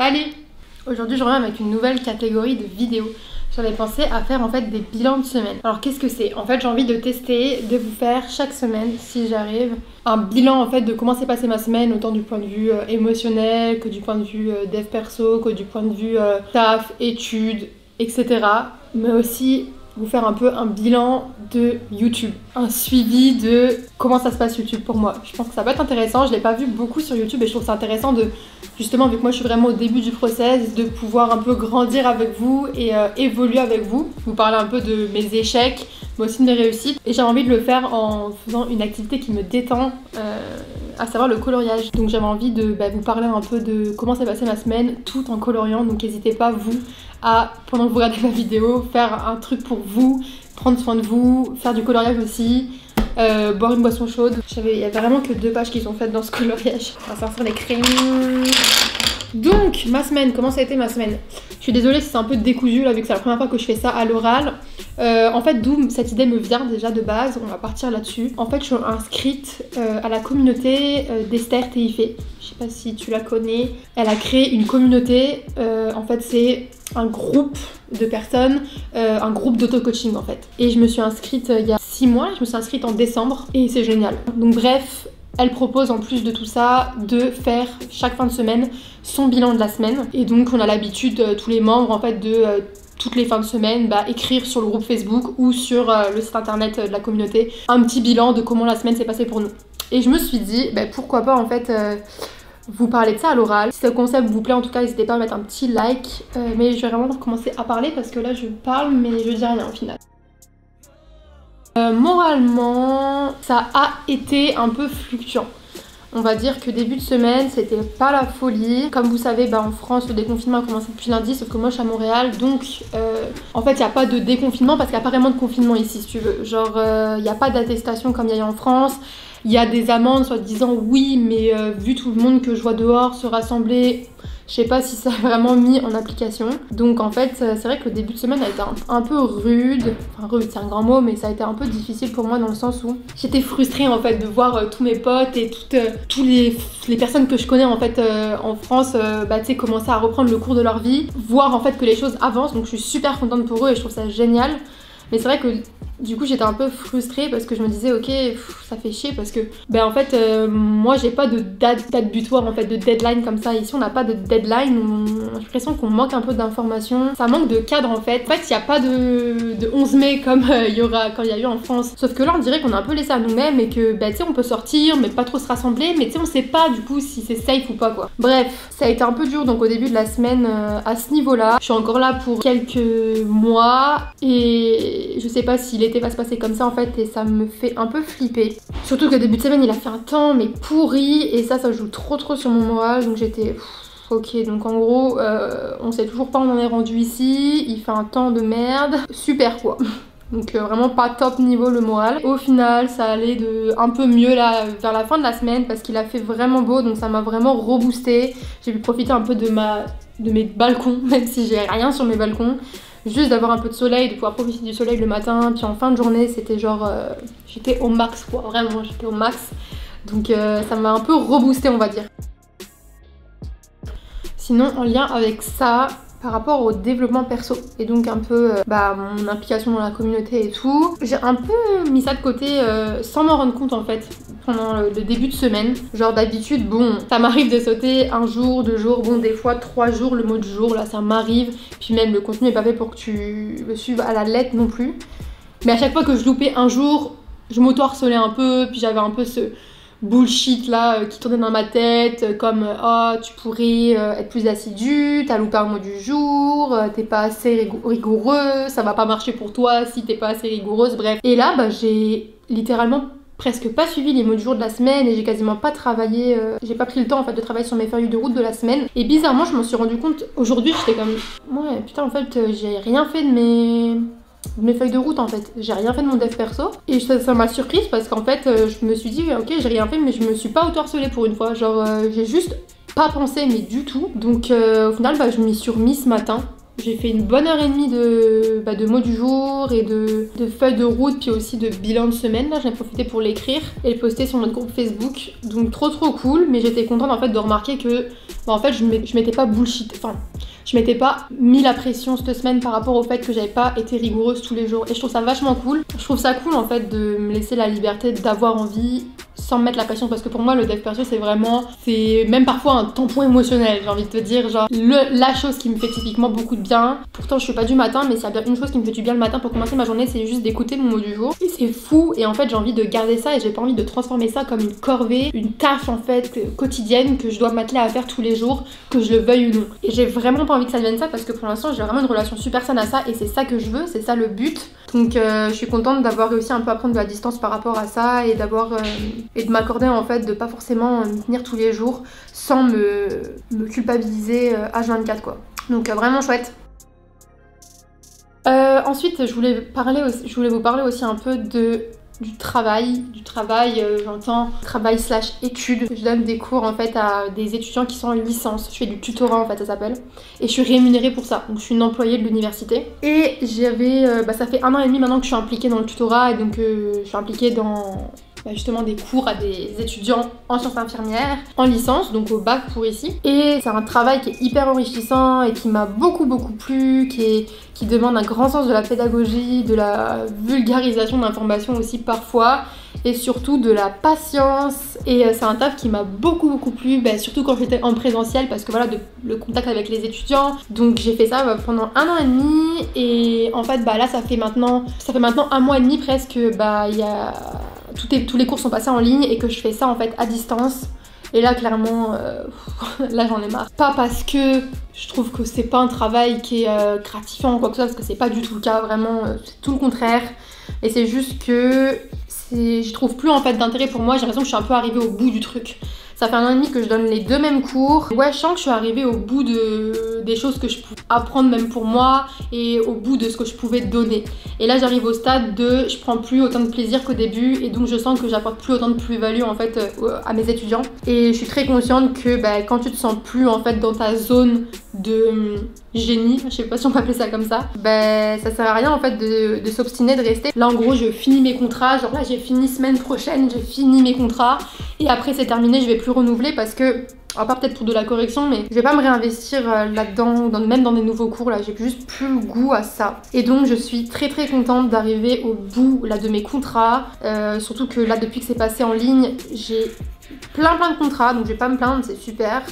Salut! Aujourd'hui je reviens avec une nouvelle catégorie de vidéos. J'avais pensé à faire en fait des bilans de semaine. Alors qu'est-ce que c'est? En fait j'ai envie de tester, de vous faire chaque semaine, si j'arrive, un bilan en fait de comment s'est passée ma semaine, autant du point de vue émotionnel, que du point de vue dev perso, que du point de vue taf, études, etc. Mais aussi vous faire un peu un bilan de YouTube, un suivi de comment ça se passe YouTube pour moi. Je pense que ça va être intéressant, je l'ai pas vu beaucoup sur YouTube et je trouve ça intéressant de, justement vu que moi je suis vraiment au début du process, de pouvoir un peu grandir avec vous et évoluer avec vous, vous parler un peu de mes échecs, mais aussi de mes réussites. Et j'ai envie de le faire en faisant une activité qui me détend, à savoir le coloriage. Donc j'avais envie de vous parler un peu de comment s'est passée ma semaine tout en coloriant, donc n'hésitez pas vous à, pendant que vous regardez ma vidéo, faire un truc pour vous, prendre soin de vous, faire du coloriage aussi, boire une boisson chaude. Il y a vraiment que 2 pages qui sont faites dans ce coloriage. On va sortir les crayons. Donc ma semaine, comment ça a été ma semaine? Je suis désolée si c'est un peu décousu là vu que c'est la première fois que je fais ça à l'oral. En fait d'où cette idée me vient déjà de base, on va partir là-dessus. En fait je suis inscrite à la communauté d'Esther Teifé. Je sais pas si tu la connais. Elle a créé une communauté, en fait c'est un groupe de personnes, un groupe d'auto-coaching en fait. Et je me suis inscrite il y a 6 mois, je me suis inscrite en décembre et c'est génial. Donc bref, elle propose en plus de tout ça de faire chaque fin de semaine son bilan de la semaine. Et donc on a l'habitude, tous les membres en fait, de toutes les fins de semaine, écrire sur le groupe Facebook ou sur le site internet de la communauté un petit bilan de comment la semaine s'est passée pour nous. Et je me suis dit, pourquoi pas en fait vous parler de ça à l'oral. Si ce concept vous plaît en tout cas, n'hésitez pas à mettre un petit like. Mais je vais vraiment commencer à parler parce que là je parle mais je dis rien au final. Moralement, ça a été un peu fluctuant. On va dire que début de semaine, c'était pas la folie. Comme vous savez, en France, le déconfinement a commencé depuis lundi, sauf que moi je suis à Montréal. Donc, en fait, il n'y a pas de déconfinement parce qu'il n'y a pas vraiment de confinement ici, si tu veux. Genre, il n'y a pas d'attestation comme il y a eu en France. Il y a des amendes, soit disant oui, mais vu tout le monde que je vois dehors se rassembler, je sais pas si ça a vraiment mis en application. Donc en fait, c'est vrai que le début de semaine a été un peu rude. Enfin rude, c'est un grand mot, mais ça a été un peu difficile pour moi dans le sens où j'étais frustrée en fait de voir tous mes potes et toutes les personnes que je connais en fait en France, tu sais, commencer à reprendre le cours de leur vie, voir en fait que les choses avancent. Donc je suis super contente pour eux et je trouve ça génial. Mais c'est vrai que du coup j'étais un peu frustrée parce que je me disais ok ça fait chier parce que en fait moi j'ai pas de date butoir en fait, de deadline comme ça. Ici on n'a pas de deadline, j'ai l'impression qu'on manque un peu d'informations, ça manque de cadre en fait. En fait il n'y a pas de 11 mai comme il y aura quand il y a eu en France, sauf que là on dirait qu'on est un peu laissé à nous-mêmes et que tu sais on peut sortir mais pas trop se rassembler, mais tu sais on sait pas du coup si c'est safe ou pas quoi. Bref, ça a été un peu dur donc au début de la semaine à ce niveau là. Je suis encore là pour quelques mois et je sais pas si l'été va se passer comme ça en fait et ça me fait un peu flipper. Surtout que début de semaine il a fait un temps mais pourri et ça joue trop sur mon moral, donc j'étais ok. Donc en gros on sait toujours pas où on en est rendu ici, il fait un temps de merde, super quoi. Donc vraiment pas top niveau le moral. Au final ça allait un peu mieux là vers la fin de la semaine parce qu'il a fait vraiment beau, donc ça m'a vraiment reboosté. J'ai pu profiter un peu de mes balcons, même si j'ai rien sur mes balcons. Juste d'avoir un peu de soleil, de pouvoir profiter du soleil le matin, puis en fin de journée c'était genre j'étais au max quoi, vraiment j'étais au max. Donc ça m'a un peu reboosté on va dire. Sinon en lien avec ça, par rapport au développement perso et donc un peu mon implication dans la communauté et tout, j'ai un peu mis ça de côté sans m'en rendre compte en fait pendant le début de semaine. Genre d'habitude ça m'arrive de sauter un jour, 2 jours, des fois 3 jours, le mot du jour là ça m'arrive, puis même le contenu n'est pas fait pour que tu le suives à la lettre non plus, mais à chaque fois que je loupais un jour je m'auto-harcelais un peu, puis j'avais un peu ce bullshit là qui tournait dans ma tête comme oh tu pourrais être plus assidu, t'as loupé un mot du jour, t'es pas assez rigoureux, ça va pas marcher pour toi si t'es pas assez rigoureuse, bref. Et là j'ai littéralement presque pas suivi les mots du jour de la semaine et j'ai quasiment pas travaillé, j'ai pas pris le temps en fait de travailler sur mes feuilles de route de la semaine. Et bizarrement je m'en suis rendu compte aujourd'hui, j'étais comme ouais putain en fait j'ai rien fait de mes feuilles de route en fait, j'ai rien fait de mon dev perso et ça m'a surprise parce qu'en fait je me suis dit ok j'ai rien fait mais je me suis pas auto-harcelée pour une fois, genre j'ai juste pas pensé mais du tout. Donc au final je m'y suis remis ce matin J'ai fait une bonne heure et demie de mots du jour et de feuilles de route, puis aussi de bilan de semaine. Là, j'en ai profité pour l'écrire et le poster sur notre groupe Facebook. Donc trop cool, mais j'étais contente en fait de remarquer que en fait je m'étais pas bullshit. Enfin, je m'étais pas mis la pression cette semaine par rapport au fait que j'avais pas été rigoureuse tous les jours. Et je trouve ça vachement cool. Je trouve ça cool en fait de me laisser la liberté d'avoir envie sans me mettre la pression, parce que pour moi le dev perso c'est même parfois un tampon émotionnel, j'ai envie de te dire, genre la chose qui me fait typiquement beaucoup de bien. Pourtant je suis pas du matin, mais s'il y a bien une chose qui me fait du bien le matin pour commencer ma journée, c'est juste d'écouter mon mot du jour. Et c'est fou, et en fait j'ai envie de garder ça et j'ai pas envie de transformer ça comme une corvée, une tâche en fait quotidienne que je dois m'atteler à faire tous les jours, que je le veuille ou non. Et j'ai vraiment pas envie que ça devienne ça, parce que pour l'instant j'ai vraiment une relation super saine à ça et c'est ça que je veux, c'est ça le but. Donc je suis contente d'avoir réussi un peu à prendre de la distance par rapport à ça et et de m'accorder en fait de pas forcément me tenir tous les jours sans me culpabiliser H24 quoi. Donc vraiment chouette. Ensuite je voulais vous parler aussi un peu du travail, j'entends travail / études. Je donne des cours en fait à des étudiants qui sont en licence. Je fais du tutorat en fait, ça s'appelle. Et je suis rémunérée pour ça. Donc je suis une employée de l'université. Et ça fait 1 an et demi maintenant que je suis impliquée dans le tutorat et donc je suis impliquée dans justement des cours à des étudiants en sciences infirmières, en licence, donc au bac pour ici. Et c'est un travail qui est hyper enrichissant et qui m'a beaucoup plu, qui demande un grand sens de la pédagogie, de la vulgarisation d'informations aussi parfois, et surtout de la patience. Et c'est un taf qui m'a beaucoup plu, surtout quand j'étais en présentiel, parce que voilà, le contact avec les étudiants. Donc j'ai fait ça pendant 1 an et demi, et en fait là ça fait maintenant 1 mois et demi presque, tous les cours sont passés en ligne et que je fais ça en fait à distance. Et là clairement, là j'en ai marre. Pas parce que je trouve que c'est pas un travail qui est gratifiant ou quoi que ce soit, parce que c'est pas du tout le cas, vraiment c'est tout le contraire. Et c'est juste que je trouve plus en fait d'intérêt pour moi, j'ai l'impression que je suis un peu arrivée au bout du truc. Ça fait 1 an et demi que je donne les 2 mêmes cours. Ouais, je sens que je suis arrivée au bout des choses que je pouvais apprendre même pour moi et au bout de ce que je pouvais donner. Et là, j'arrive au stade de je prends plus autant de plaisir qu'au début et donc je sens que j'apporte plus autant de plus-value en fait à mes étudiants. Et je suis très consciente que quand tu te sens plus en fait dans ta zone de génie, je sais pas si on peut appeler ça comme ça, ça sert à rien en fait de s'obstiner, de rester. Là en gros je finis mes contrats, genre là j'ai fini semaine prochaine, j'ai fini mes contrats et après c'est terminé, je vais plus renouveler parce que, à part peut-être pour de la correction, mais je vais pas me réinvestir là-dedans, même dans des nouveaux cours là, j'ai juste plus le goût à ça. Et donc je suis très contente d'arriver au bout là de mes contrats, surtout que là depuis que c'est passé en ligne, j'ai plein de contrats, donc je vais pas me plaindre, c'est super.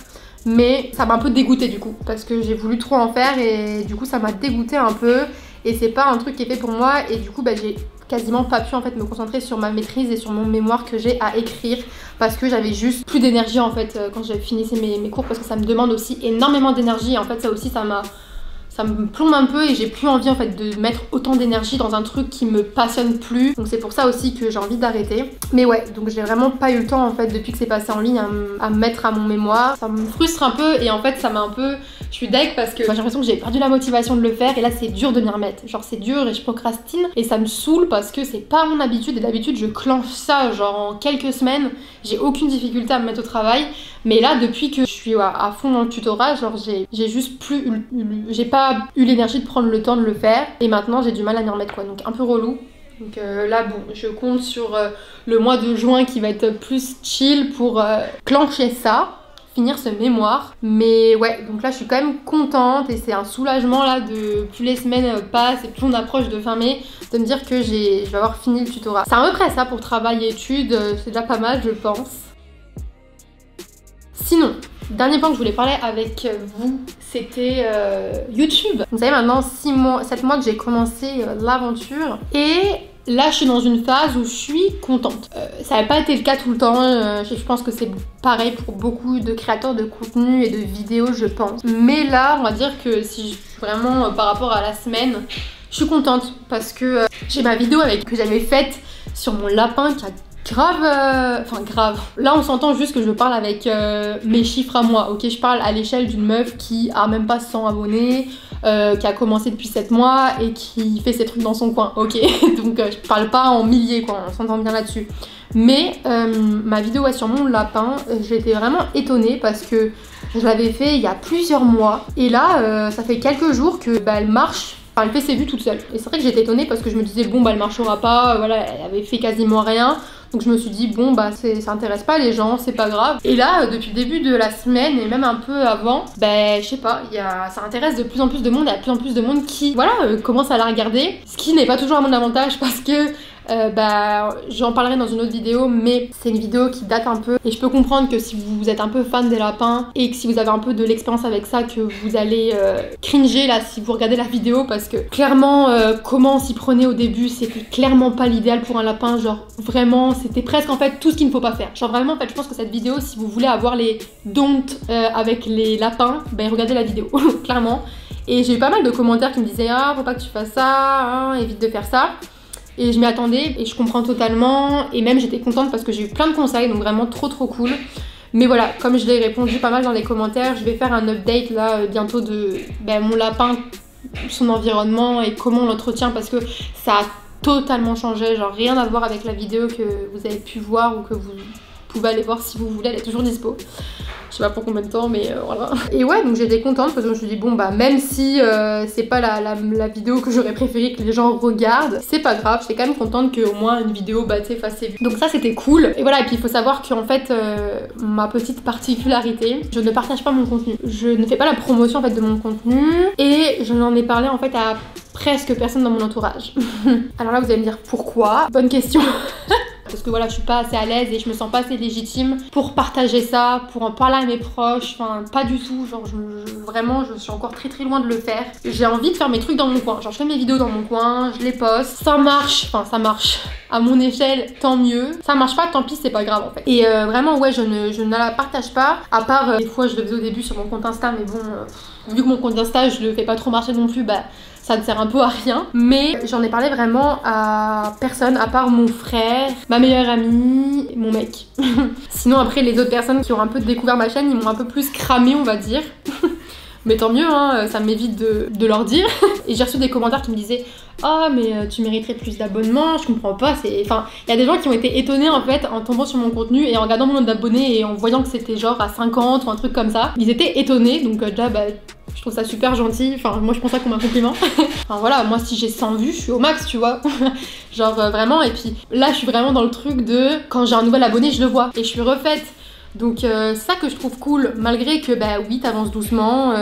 Mais ça m'a un peu dégoûtée du coup, parce que j'ai voulu trop en faire et du coup ça m'a dégoûtée un peu. Et c'est pas un truc qui est fait pour moi et du coup j'ai quasiment pas pu en fait me concentrer sur ma maîtrise et sur mon mémoire que j'ai à écrire, parce que j'avais juste plus d'énergie en fait quand j'avais fini mes cours, parce que ça me demande aussi énormément d'énergie et en fait ça aussi ça me plombe un peu et j'ai plus envie en fait de mettre autant d'énergie dans un truc qui me passionne plus. Donc c'est pour ça aussi que j'ai envie d'arrêter. Mais ouais, donc j'ai vraiment pas eu le temps en fait depuis que c'est passé en ligne à me mettre à mon mémoire. Ça me frustre un peu et en fait ça m'a un peu... Je suis deg parce que j'ai l'impression que j'ai perdu la motivation de le faire et là c'est dur de m'y remettre. Genre c'est dur et je procrastine et ça me saoule parce que c'est pas mon habitude et d'habitude je clenche ça genre en quelques semaines. J'ai aucune difficulté à me mettre au travail. Mais là depuis que je suis à fond dans le tutorat, genre j'ai juste j'ai pas eu l'énergie de prendre le temps de le faire et maintenant j'ai du mal à m'y remettre quoi, donc un peu relou. Donc là bon, je compte sur le mois de juin qui va être plus chill pour clencher ça, finir ce mémoire. Mais ouais, donc là je suis quand même contente et c'est un soulagement là de plus les semaines passent et plus on approche de fin mai, de me dire que je vais avoir fini le tutorat. C'est à peu près ça pour travail et études, c'est déjà pas mal je pense. Sinon, dernier point que je voulais parler avec vous, c'était YouTube. Vous savez maintenant 7 mois que j'ai commencé l'aventure et là je suis dans une phase où je suis contente. Ça n'a pas été le cas tout le temps, je pense que c'est pareil pour beaucoup de créateurs de contenu et de vidéos je pense. Mais là on va dire que si je vraiment par rapport à la semaine, je suis contente parce que j'ai ma vidéo que j'avais faite sur mon lapin qui a grave. Là on s'entend juste que je parle avec mes chiffres à moi, ok? Je parle à l'échelle d'une meuf qui a même pas 100 abonnés, qui a commencé depuis 7 mois et qui fait ses trucs dans son coin, ok? Donc je parle pas en milliers quoi, on s'entend bien là-dessus. Mais ma vidéo sur mon lapin, j'ai été vraiment étonnée parce que Je l'avais fait il y a plusieurs mois et là ça fait quelques jours que elle marche. Enfin, elle fait ses vues toute seule. Et c'est vrai que j'étais étonnée parce que je me disais bon elle marchera pas, voilà, elle avait fait quasiment rien. Donc je me suis dit bon ça intéresse pas les gens, c'est pas grave. Et là depuis le début de la semaine et même un peu avant, je sais pas, ça intéresse de plus en plus de monde, il y a de plus en plus de monde qui commence à la regarder. Ce qui n'est pas toujours à mon avantage parce que j'en parlerai dans une autre vidéo, mais c'est une vidéo qui date un peu et je peux comprendre que si vous êtes un peu fan des lapins et que si vous avez un peu de l'expérience avec ça, que vous allez cringer là si vous regardez la vidéo, parce que clairement comment on s'y prenait au début, c'était clairement pas l'idéal pour un lapin. Genre vraiment c'était presque en fait tout ce qu'il ne faut pas faire. Genre vraiment en fait je pense que cette vidéo, si vous voulez avoir les don't avec les lapins, regardez la vidéo clairement. Et j'ai eu pas mal de commentaires qui me disaient ah faut pas que tu fasses ça, évite de faire ça. Et je m'y attendais et je comprends totalement, et même j'étais contente parce que j'ai eu plein de conseils, donc vraiment trop cool. Mais voilà, comme je l'ai répondu pas mal dans les commentaires, je vais faire un update là bientôt de mon lapin, son environnement et comment on l'entretient, parce que ça a totalement changé, genre rien à voir avec la vidéo que vous avez pu voir ou que vous pouvez aller voir si vous voulez, elle est toujours dispo. Je sais pas pour combien de temps, mais voilà. Et ouais, donc j'étais contente parce que je me suis dit bon même si c'est pas la vidéo que j'aurais préféré que les gens regardent, c'est pas grave, j'étais quand même contente qu'au moins une vidéo fasse ses vues. Donc ça c'était cool. Et voilà, et puis il faut savoir qu'en fait ma petite particularité, je ne partage pas mon contenu. Je ne fais pas la promotion en fait de mon contenu et je n'en ai parlé en fait à presque personne dans mon entourage. Alors là vous allez me dire pourquoi? Bonne question. Parce que voilà, je suis pas assez à l'aise et je me sens pas assez légitime pour partager ça, pour en parler à mes proches, enfin pas du tout, genre vraiment je suis encore très loin de le faire. J'ai envie de faire mes trucs dans mon coin, genre je fais mes vidéos dans mon coin, je les poste, ça marche à mon échelle, tant mieux. Ça marche pas, tant pis, c'est pas grave en fait. Et vraiment ouais, je ne la partage pas, à part des fois je le faisais au début sur mon compte Insta, mais bon, vu que mon compte Insta je le fais pas trop marcher non plus, ça ne sert un peu à rien. Mais j'en ai parlé vraiment à personne à part mon frère, ma meilleure amie, mon mec. Sinon après les autres personnes qui ont un peu découvert ma chaîne, ils m'ont un peu plus cramé on va dire. Mais tant mieux, hein, ça m'évite de leur dire. Et j'ai reçu des commentaires qui me disaient ah mais tu mériterais plus d'abonnements, je comprends pas. Enfin, il y a des gens qui ont été étonnés en fait en tombant sur mon contenu et en regardant mon nombre d'abonnés et en voyant que c'était genre à 50 ou un truc comme ça. Ils étaient étonnés, donc déjà je trouve ça super gentil, enfin moi je prends ça comme un compliment. Enfin voilà, moi si j'ai 100 vues, je suis au max, tu vois. Genre vraiment, et puis là je suis vraiment dans le truc de quand j'ai un nouvel abonné, je le vois et je suis refaite. Donc ça que je trouve cool, malgré que oui t'avances doucement.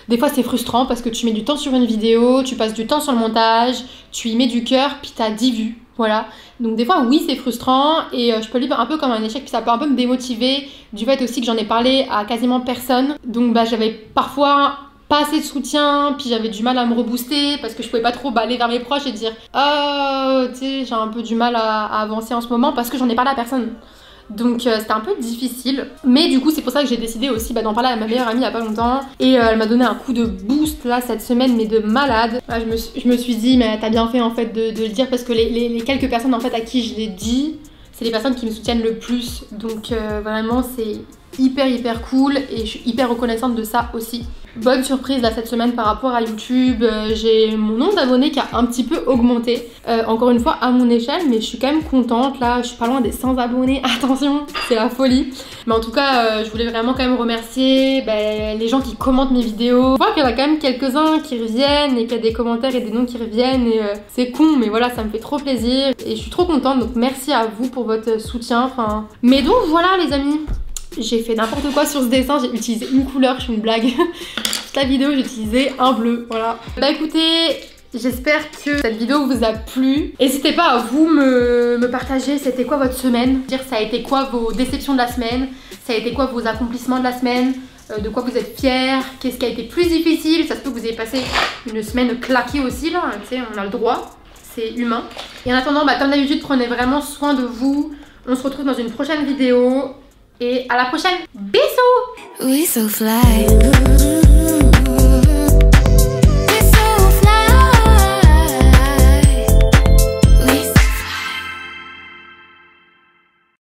Des fois c'est frustrant parce que tu mets du temps sur une vidéo, tu passes du temps sur le montage, tu y mets du cœur, puis t'as 10 vues. Voilà, donc des fois oui c'est frustrant et je peux le vivre un peu comme un échec, puis ça peut un peu me démotiver du fait aussi que j'en ai parlé à quasiment personne. Donc j'avais parfois pas assez de soutien, puis j'avais du mal à me rebooster parce que je pouvais pas trop aller vers mes proches et dire oh tu sais j'ai un peu du mal à avancer en ce moment parce que j'en ai parlé à personne. Donc c'était un peu difficile, mais du coup c'est pour ça que j'ai décidé aussi d'en parler à ma meilleure amie il y a pas longtemps et elle m'a donné un coup de boost là cette semaine, mais de malade. Je me suis dit mais t'as bien fait en fait de le dire, parce que les quelques personnes en fait à qui je l'ai dit, c'est les personnes qui me soutiennent le plus, donc vraiment c'est hyper cool et je suis hyper reconnaissante de ça aussi. Bonne surprise là cette semaine par rapport à YouTube, j'ai mon nombre d'abonnés qui a un petit peu augmenté, encore une fois à mon échelle, mais je suis quand même contente. Là je suis pas loin des 100 abonnés, attention c'est la folie. Mais en tout cas je voulais vraiment quand même remercier les gens qui commentent mes vidéos. Je vois qu'il y en a quand même quelques-uns qui reviennent et qu'il y a des commentaires et des noms qui reviennent et c'est con, mais voilà ça me fait trop plaisir et je suis trop contente, donc merci à vous pour votre soutien. Mais donc voilà les amis, j'ai fait n'importe quoi sur ce dessin, j'ai utilisé une couleur, je fais une blague. Toute la vidéo j'ai utilisé un bleu, voilà. Écoutez, j'espère que cette vidéo vous a plu. N'hésitez pas à vous me partager c'était quoi votre semaine, dire ça a été quoi vos déceptions de la semaine, ça a été quoi vos accomplissements de la semaine, de quoi vous êtes fiers, qu'est-ce qui a été plus difficile. Ça se peut que vous ayez passé une semaine claquée aussi là, tu sais on a le droit, c'est humain. Et en attendant, comme d'habitude, prenez vraiment soin de vous. On se retrouve dans une prochaine vidéo. Et à la prochaine. Bisous. We so fly.